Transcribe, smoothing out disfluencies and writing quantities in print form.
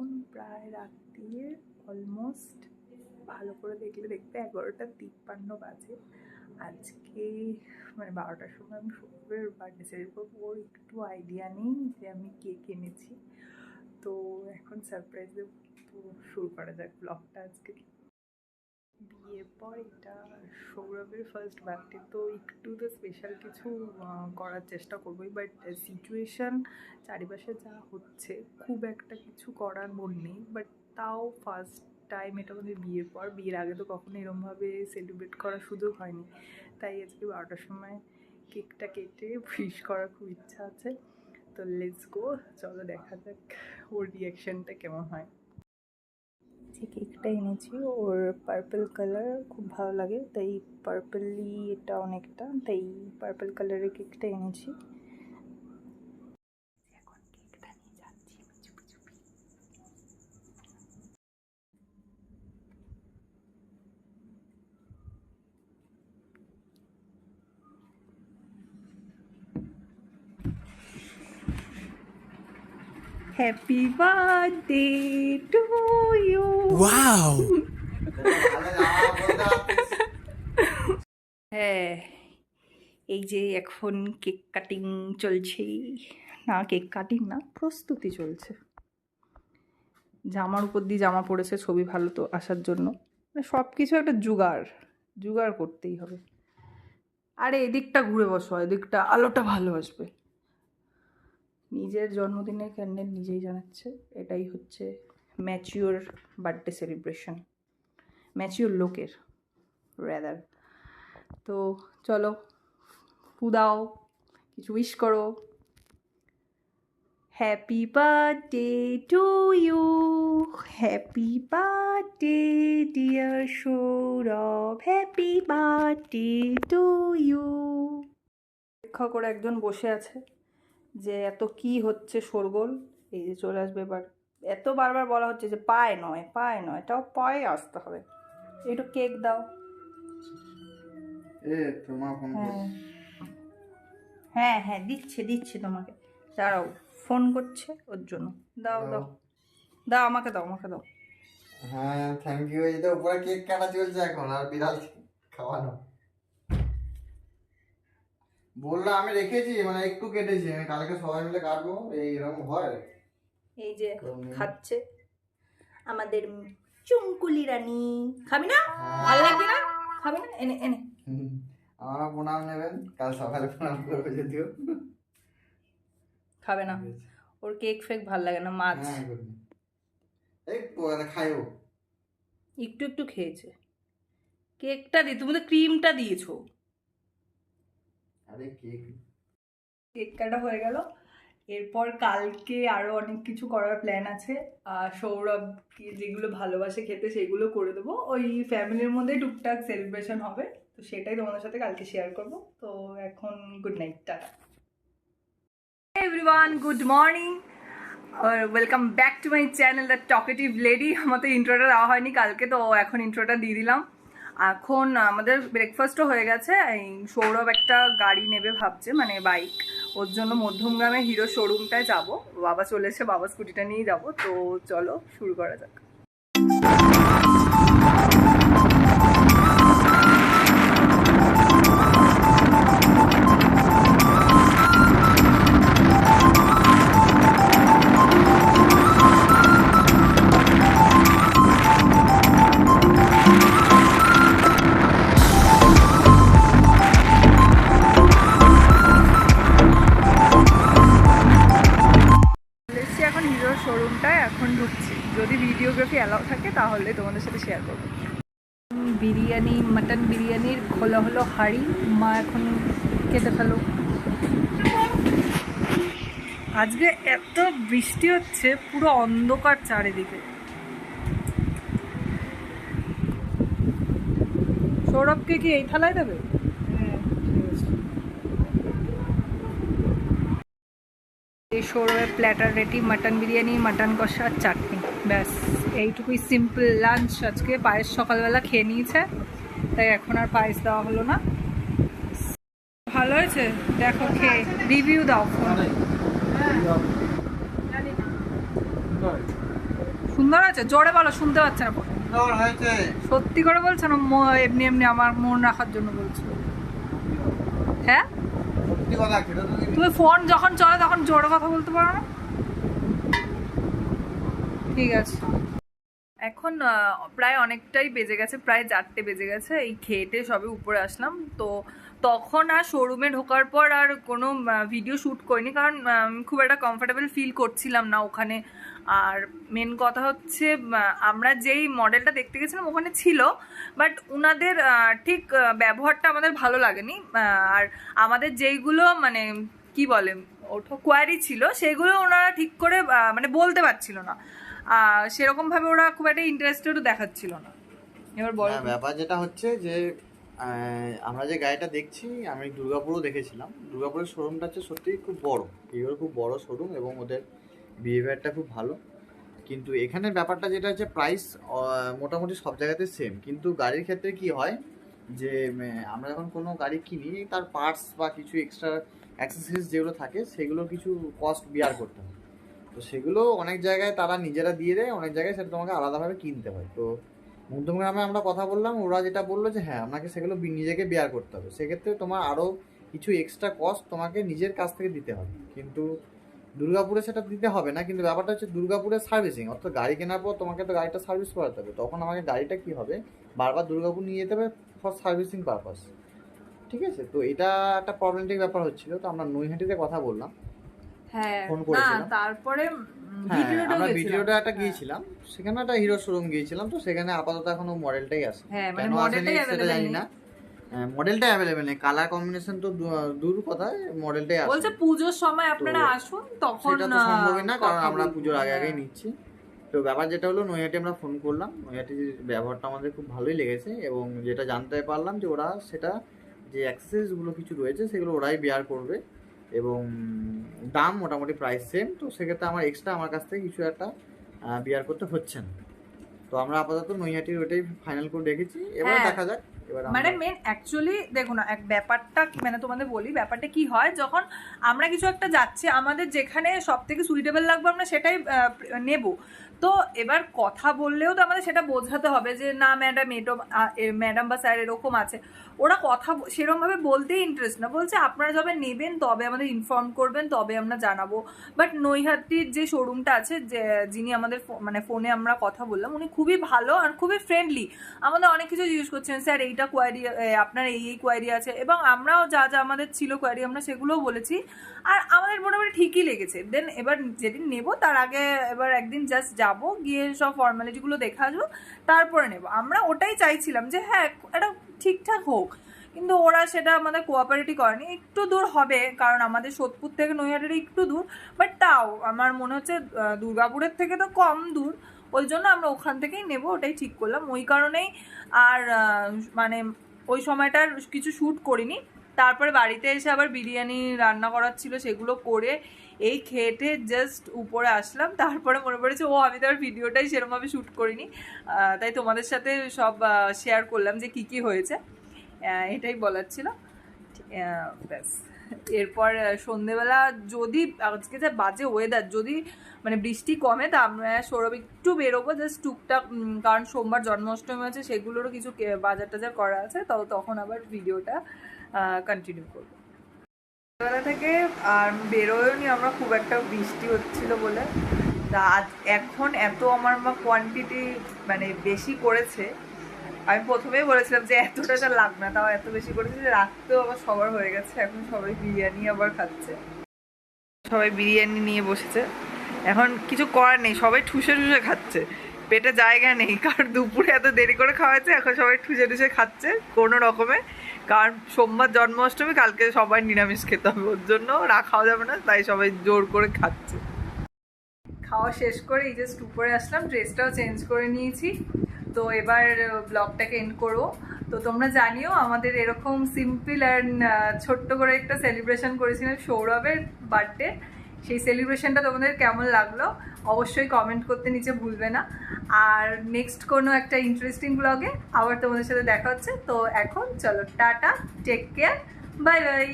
এখন প্রায় রাত্রির অলমোস্ট ভালো করে দেখলে দেখতে 11:53 বাজে। আজকে মানে 12টার সময় আমি সৌরভের বার্থডে সেলিব্রেট করবো। ওর একটু আইডিয়া নেই যে আমি কেক এনেছি, তো এখন সারপ্রাইজ দেবো। তো শুরু করা যাক ব্লগটা আজকে। বিয়ের পর এটা সৌরভের ফার্স্ট বার্থডে, তো একটু তো স্পেশাল কিছু করার চেষ্টা করবোই, বাট সিচুয়েশান চারিপাশে যা হচ্ছে খুব একটা কিছু করার মন নেই। বাট তাও ফার্স্ট টাইম এটা আমাদের বিয়ের পর, বিয়ের আগে তো কখনো এরমভাবে সেলিব্রেট করার সুযোগ হয়নি। তাই আজকে 12টার সময় কেকটা কেটে উইশ করার খুব ইচ্ছা আছে। তো লেটস গো, চলো দেখা যাক ওর রিয়াকশানটা কেমন হয়। যে কেকটা এনেছি ওর পার্পল কালার খুব ভালো লাগে, তাই পার্পলি এটা অনেকটা, তাই পার্পল কালারের কেকটা এনেছি। এখন কেকটা নিয়ে যাচ্ছি চুপি চুপি। Happy birthday to you. Wow. হ্যাঁ, এই যে এখন কেক কাটিং চলছে, না কেক কাটিং না, প্রস্তুতি চলছে। জামার উপর দিয়ে জামা পড়েছে ছবি ভালো তো আসার জন্য, সব কিছু একটা জোগাড় করতেই হবে। আরে এদিকটা ঘুরে বসো, এদিকটা আলোটা ভালো আসবে। নিজের জন্মদিনের ক্যান্ডেল নিজেই জানাচ্ছে, এটাই হচ্ছে ম্যাচিওর বার্থডে সেলিব্রেশন, ম্যাচিওর লোকের রেদার। তো চলো ফু দাও, কিছু উইশ করো। Happy birthday to you, happy birthday dear Sourav, happy birthday to you. অপেক্ষা করে একজন বসে আছে যে এত কি হচ্ছে শোরগোল, এই যে চলে আসবে এবার। এত বারবার বলা হচ্ছে যে পায়ে নয়, তাও পায়ে আসতে হবে। একটু কেক দাও। হ্যাঁ হ্যাঁ দিচ্ছে তোমাকে, দাঁড়াও ফোন করছে ওর জন্য। দাও আমাকে দাও। হ্যাঁ থ্যাংক ইউ। এই তো উপরে কেক কাটা চলছে এখন, আর বিড়াল খাওয়ানো। বললাম আমি রেখেছি, মানে একটু কেটেছি, আমি কালকে সবাই মিলে কাটবো। এইরকম হয়। এই যে খাচ্ছে আমাদের চুমকুলি রানী। খাবি না? ভালো লাগবে না? খাবি না? এনে আমরা প্রণাম নেবেন, কাল সকালে প্রণাম করবে যদিও। খাবে না, ওর কেক ফেক ভাল লাগে না। মাছ এই খাইও, একটু খেয়েছে। কেকটা দি, তুমি তো ক্রিমটা দিয়েছো। আরে কেক কাটা হয়ে গেল। এরপর কালকে আরো অনেক কিছু করার প্ল্যান আছে। সৌরভকে যেগুলো ভালোবাসে খেতে সেগুলো করে দেবো। ওই ফ্যামিলির মধ্যে টুকটাক সেলিব্রেশন হবে, তো সেটাই তোমাদের সাথে কালকে শেয়ার করব। তো এখন good night, tata everyone, good morning, welcome back to my channel the talkative lady. আমাদের ইন্ট্রোটা দেওয়া হয়নি কালকে, তো এখন ইন্ট্রোটা দিয়ে দিলাম। এখন আমাদের ব্রেকফাস্টও হয়ে গেছে। এই সৌরভ একটা গাড়ি নেবে ভাবছে, মানে বাইক, ওর জন্য মধ্যমগ্রামে হিরো শোরুমটায় যাব। বাবা চলেছে, বাবা স্কুটিটা নিয়েই যাব। তো চলো শুরু করা যাক। এখন হিরোর শোরুমটায় এখন ঢুকছি, যদি ভিডিওগ্রাফি অ্যালাউ থাকে তাহলে তোমাদের সাথে শেয়ার করবো। বিরিয়ানি, মাটন বিরিয়ানির খোলা হলো হাঁড়ি, মা এখন কেটে ফেলো। আজকে এত বৃষ্টি হচ্ছে, পুরো অন্ধকার চারিদিকে। সৌরভকে কি এই থালায় দেবে? এই সৌরভের platter ready, mutton biryani, mutton কষা, চাটনি, ব্যাস এইটুকুই সিম্পল লাঞ্চ আজকে। পায়েস সকালবেলা খেয়ে নিয়েছে, তাই এখন আর পায়েস দেওয়া হলো না। ভালো হয়েছে দেখো, খেয়ে রিভিউ দাও। সুন্দর আছে? জোরে বলো, শুনতে পাচ্ছে না। সত্যি করে বলছো না এমনি এমনি আমার মন রাখার জন্য বলছো? হ্যাঁ, তুমি ফোন যখন চলে তখন জোরে কথা বলতে পারো না? ঠিক আছে। এখন প্রায় অনেকটাই বেজে গেছে, প্রায় 4টে বেজে গেছে। এই খেয়েটে সবে উপরে আসলাম। তো তখন আর শোরুমে ঢোকার পর আর কোনো ভিডিও শ্যুট করিনি, কারণ খুব একটা কমফোর্টেবল ফিল করছিলাম না ওখানে। আর মেন কথা হচ্ছে আমরা যেই মডেলটা দেখতে গেছিলাম ওখানে ছিল, বাট ওনাদের ঠিক ব্যবহারটা আমাদের ভালো লাগেনি। আর আমাদের যেইগুলো মানে কি বলে ওঠো কোয়ারি ছিল, সেগুলো ওনারা ঠিক করে মানে বলতে পারছিল না। সেরকম ভাবে ওরা খুব একটা ইন্টারেস্টেড দেখাচ্ছিল না। এবার বড় ব্যাপার যেটা হচ্ছে যে আমরা যে গাড়িটা দেখছি, আমি দুর্গাপুরও দেখেছিলাম। দুর্গাপুরের শোরুমটা হচ্ছে সত্যিই খুব বড়, এগুলো খুব বড় শোরুম এবং ওদের বিহেভিয়ারটা খুব ভালো। কিন্তু এখানে ব্যাপারটা যেটা হচ্ছে প্রাইস মোটামুটি সব জায়গাতে সেম, কিন্তু গাড়ির ক্ষেত্রে কি হয় যে আমরা যখন কোনো গাড়ি কিনি তার পার্টস বা কিছু এক্সট্রা অ্যাক্সেসরিজ যেগুলো থাকে সেগুলোর কিছু কস্ট বিয়ার করতে হয়। তো সেগুলো অনেক জায়গায় তারা নিজেরা দিয়ে দেয়, অনেক জায়গায় সেটা তোমাকে আলাদাভাবে কিনতে হয়। তো মধ্যমগ্রামে আমরা কথা বললাম, ওরা যেটা বললো যে হ্যাঁ আপনাকে সেগুলো নিজেকে বেয়ার করতে হবে, সেক্ষেত্রে তোমার আরও কিছু এক্সট্রা কস্ট তোমাকে নিজের কাছ থেকে দিতে হবে। কিন্তু দুর্গাপুরে সেটা দিতে হবে না। কিন্তু ব্যাপারটা হচ্ছে দুর্গাপুরে সার্ভিসিং, অর্থাৎ গাড়ি কেনার পর তোমাকে তো গাড়িটা সার্ভিস করাতে হবে, তখন আমাকে গাড়িটা কী হবে বারবার দুর্গাপুর নিয়ে যেতে হবে ফর সার্ভিসিং পারপাস। ঠিক আছে, তো এটা একটা প্রবলেমেটিক ব্যাপার হচ্ছিল। তো আমরা নৈহাটিতে কথা বললাম, ফোন করেছিলাম। তারপরে আমরা ভিডিওটা একটা গিয়েছিলাম, সেখানে একটা হিরো শোরুম গিয়েছিলাম। তো সেখানে আপাতত এখনো মডেলটাই আছে, কেন আসেনি সেটা জানি না। মডেলটাই অ্যাভেলেবেল নেই, কালার কম্বিনেশন তো দূর কথায়, মডেলটাই আছে। বলছে পুজোর সময় আপনারা আসুন, তখন সেটা তো সম্ভবই না, কারণ আমরা পুজোর আগে আগেই নিচ্ছি। তো ব্যাপার যেটা হলো, নৈহাটি আমরা ফোন করলাম, নৈহাটির ব্যবহারটা আমাদের খুব ভালোই লেগেছে। এবং যেটা জানতে পারলাম যে ওরা সেটা যে অ্যাক্সেসরিজগুলো কিছু রয়েছে সেগুলো ওরাই বেয়ার করবে এবং দাম মোটামুটি প্রাইস সেম। তো সেক্ষেত্রে আমার এক্সট্রা আমার কাছ থেকে কিছু একটা বিয়ার করতে হচ্ছে না। তো আমরা আপাতত নৈহাটির ওইটাই ফাইনাল করে রেখেছি, এবার দেখা যাক। মানে মেন অ্যাকচুয়ালি দেখো না, এক ব্যাপারটা মানে তোমাদের বলি, ব্যাপারটা কি হয় যখন আমরা কিছু একটা যাচ্ছি, আমাদের যেখানে সব থেকে সুইটেবল লাগবে আমরা সেটাই নেব। তো এবার কথা বললেও তো আমাদের সেটা বোঝাতে হবে যে না ম্যাডাম ম্যাডাম বা স্যার এরকম আছে। ওরা কথা সেরকমভাবে বলতেই ইন্টারেস্ট না, বলছে আপনারা যবে নেবেন তবে আমাদের ইনফর্ম করবেন, তবে আমরা জানাবো। বাট নৈহাটির যে শোরুমটা আছে, যে যিনি আমাদের মানে ফোনে আমরা কথা বললাম, উনি খুবই ভালো আর খুবই ফ্রেন্ডলি। আমাদের অনেক কিছু জিজ্ঞেস করছেন, স্যার এইটা কোয়ারি আপনার এই কোয়ারি আছে, এবং আমরাও যা যা আমাদের ছিল কোয়ারি আমরা সেগুলোও বলেছি। আর আমাদের মোটামুটি ঠিকই লেগেছে। দেন এবার যেদিন নেব তার আগে এবার একদিন জাস্ট যাব, গিয়ে সব ফর্মালিটিগুলো দেখা আসবো, তারপরে নেব। আমরা ওটাই চাইছিলাম যে হ্যাঁ এটা ঠিকঠাক হোক, কিন্তু ওরা সেটা আমাদের কোঅপারেটই করেনি। একটু দূর হবে, কারণ আমাদের সোদপুর থেকে নৈহাটির একটু দূর, বাট তাও আমার মনে হচ্ছে দুর্গাপুরের থেকে তো কম দূর, ওই জন্য আমরা ওখান থেকেই নেব, ওটাই ঠিক করলাম। ওই কারণেই আর মানে ওই সময়টার কিছু শ্যুট করিনি। তারপরে বাড়িতে এসে আবার বিরিয়ানি রান্না করার ছিল, সেগুলো করে এই খেটে জাস্ট উপরে আসলাম। তারপরে মনে পড়েছে আমি তো আর ভিডিওটাই সেরকমভাবে শ্যুট করিনি, তাই তোমাদের সাথে সব শেয়ার করলাম যে কি হয়েছে, এটাই বলার ছিল। ব্যাস, এরপর সন্ধেবেলা যদি আজকে যা বাজে ওয়েদার, যদি মানে বৃষ্টি কমে তা আমরা সৌরভ একটু বেরোবো জাস্ট টুকটাক, কারণ সোমবার জন্মাষ্টমী আছে, সেগুলোরও কিছু বাজার টাজার করা আছে, তখন আবার ভিডিওটা কন্টিনিউ করবো। সন্ধ্যাবেলা থেকে আর বেরোয়নি আমরা, খুব একটা বৃষ্টি হচ্ছিল বলে। তা আজ এখন এত আমার কোয়ান্টিটি মানে বেশি করেছে, আমি প্রথমেই বলেছিলাম যে এতটা লাগবে না, তাও এত বেশি করেছে যে রাত্রেও আবার সবার হয়ে গেছে। এখন সবাই বিরিয়ানি আবার খাচ্ছে, সবাই বিরিয়ানি নিয়ে বসেছে। এখন কিছু করার নেই, সবাই ঠুসে ঠুসে খাচ্ছে, পেটে জায়গা নেই, কারণ দুপুরে এত দেরি করে খাওয়াচ্ছে, এখন সবাই ঠুসে ঠুসে খাচ্ছে কোনো রকমে। কারণ সোমবার জন্মাষ্টমী, কালকে সবাই নিরামিষ খেতে হবে, ওর জন্য রাখাও যাবে না, তাই সবাই জোর করে খাচ্ছে। খাওয়া শেষ করে এই জাস্ট উপরে আসলাম, ড্রেসটাও চেঞ্জ করে নিয়েছি। তো এবার ব্লগটাকে এন্ড করবো। তো তোমরা জানিও আমাদের এরকম সিম্পল অ্যান্ড ছোট্ট করে একটা সেলিব্রেশন করেছিলাম সৌরভের বার্থডে, সেই সেলিব্রেশনটা তোমাদের কেমন লাগলো অবশ্যই কমেন্ট করতে নিচে ভুলবে না। আর নেক্সট কোনো একটা ইন্টারেস্টিং ব্লগে আবার তোমাদের সাথে দেখা হচ্ছে। তো এখন চলো tata, take care, bye by.